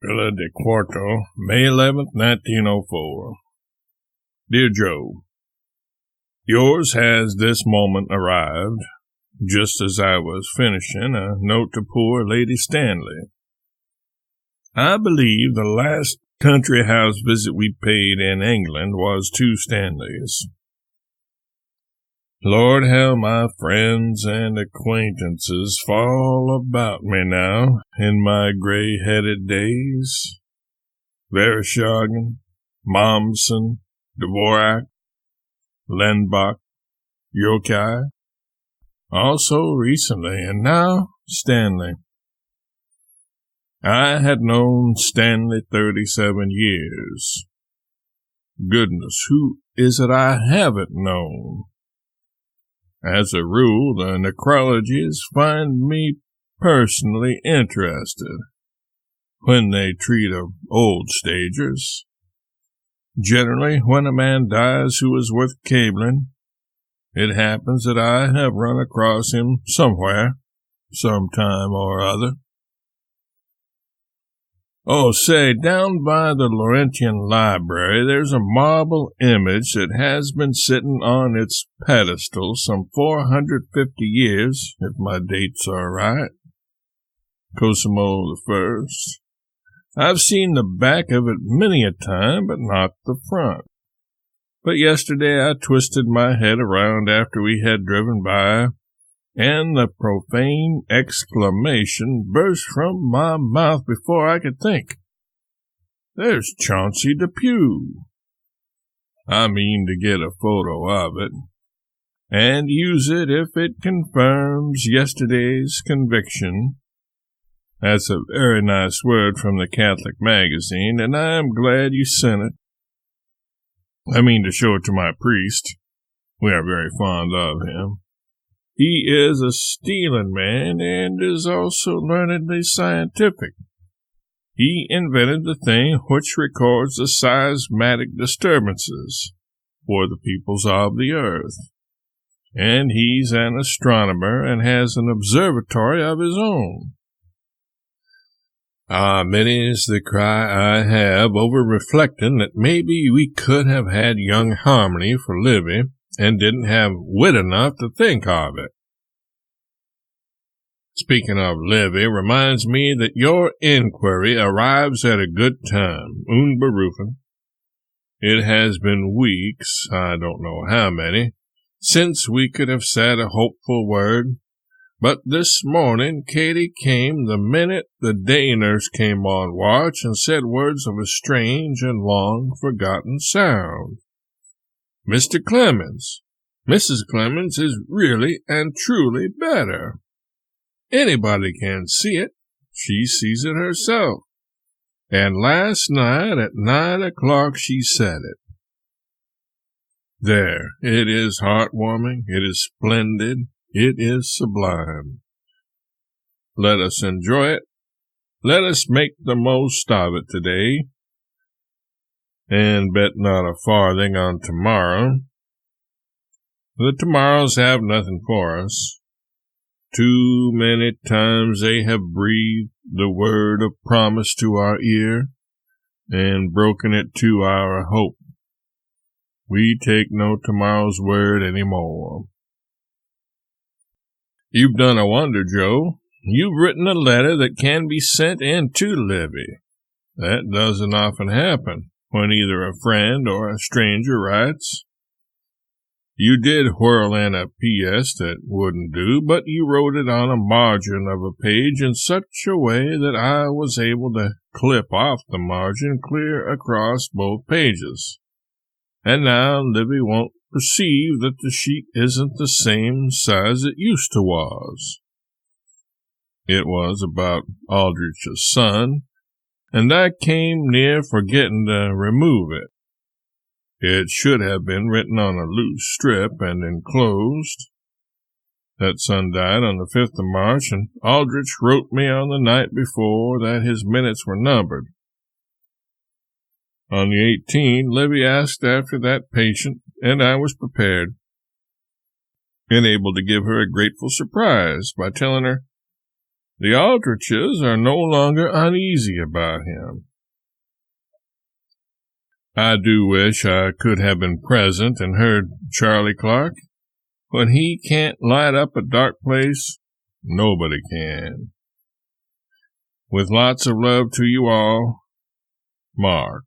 Villa de Quarto, May 11th, 1904. Dear Joe, yours has this moment arrived, just as I was finishing a note to poor Lady Stanley. I believe the last country house visit we paid in England was to Stanley's. Lord, how my friends and acquaintances fall about me now in my gray-headed days. Vereshchagin, Mommsen, Dvorak, Lenbach, Yokai, also recently, and now Stanley. I had known Stanley 37 years. Goodness, who is it I haven't known? As a rule, the necrologies find me personally interested when they treat of old stagers. Generally, when a man dies who is worth cabling, it happens that I have run across him somewhere, sometime or other. Oh, say, down by the Laurentian Library, there's a marble image that has been sitting on its pedestal some 450 years, if my dates are right. Cosimo I. I've seen the back of it many a time, but not the front. But yesterday I twisted my head around after we had driven by, and the profane exclamation burst from my mouth before I could think. There's Chauncey Depew. I mean to get a photo of it, and use it if it confirms yesterday's conviction. That's a very nice word from the Catholic magazine, and I am glad you sent it. I mean to show it to my priest. We are very fond of him. He is a stealing man and is also learnedly scientific. He invented the thing which records the seismic disturbances for the peoples of the earth. And he's an astronomer and has an observatory of his own. Many's the cry I have over reflecting that maybe we could have had young Harmony for Livy, and didn't have wit enough to think of it. Speaking of Livy reminds me that your inquiry arrives at a good time, unberufen. It has been weeks, I don't know how many, since we could have said a hopeful word, but this morning Katie came the minute the day nurse came on watch and said words of a strange and long-forgotten sound. Mr. Clemens, Mrs. Clemens is really and truly better. Anybody can see it. She sees it herself. And last night at 9 o'clock she said it. There, it is heartwarming, it is splendid, it is sublime. Let us enjoy it. Let us make the most of it today. And bet not a farthing on tomorrow. The tomorrows have nothing for us. Too many times they have breathed the word of promise to our ear, and broken it to our hope. We take no tomorrow's word any more. You've done a wonder, Joe. You've written a letter that can be sent in to Livy. That doesn't often happen when either a friend or a stranger writes. You did whirl in a P.S. that wouldn't do, but you wrote it on a margin of a page in such a way that I was able to clip off the margin clear across both pages. And now Livy won't perceive that the sheet isn't the same size it used to was. It was about Aldrich's son, and I came near forgetting to remove it. It should have been written on a loose strip and enclosed. That son died on the 5th of March, and Aldrich wrote me on the night before that his minutes were numbered. On the 18th, Livy asked after that patient, and I was prepared, and able to give her a grateful surprise by telling her The Aldriches are no longer uneasy about him. I do wish I could have been present and heard Charlie Clark. When he can't light up a dark place, nobody can. With lots of love to you all, Mark.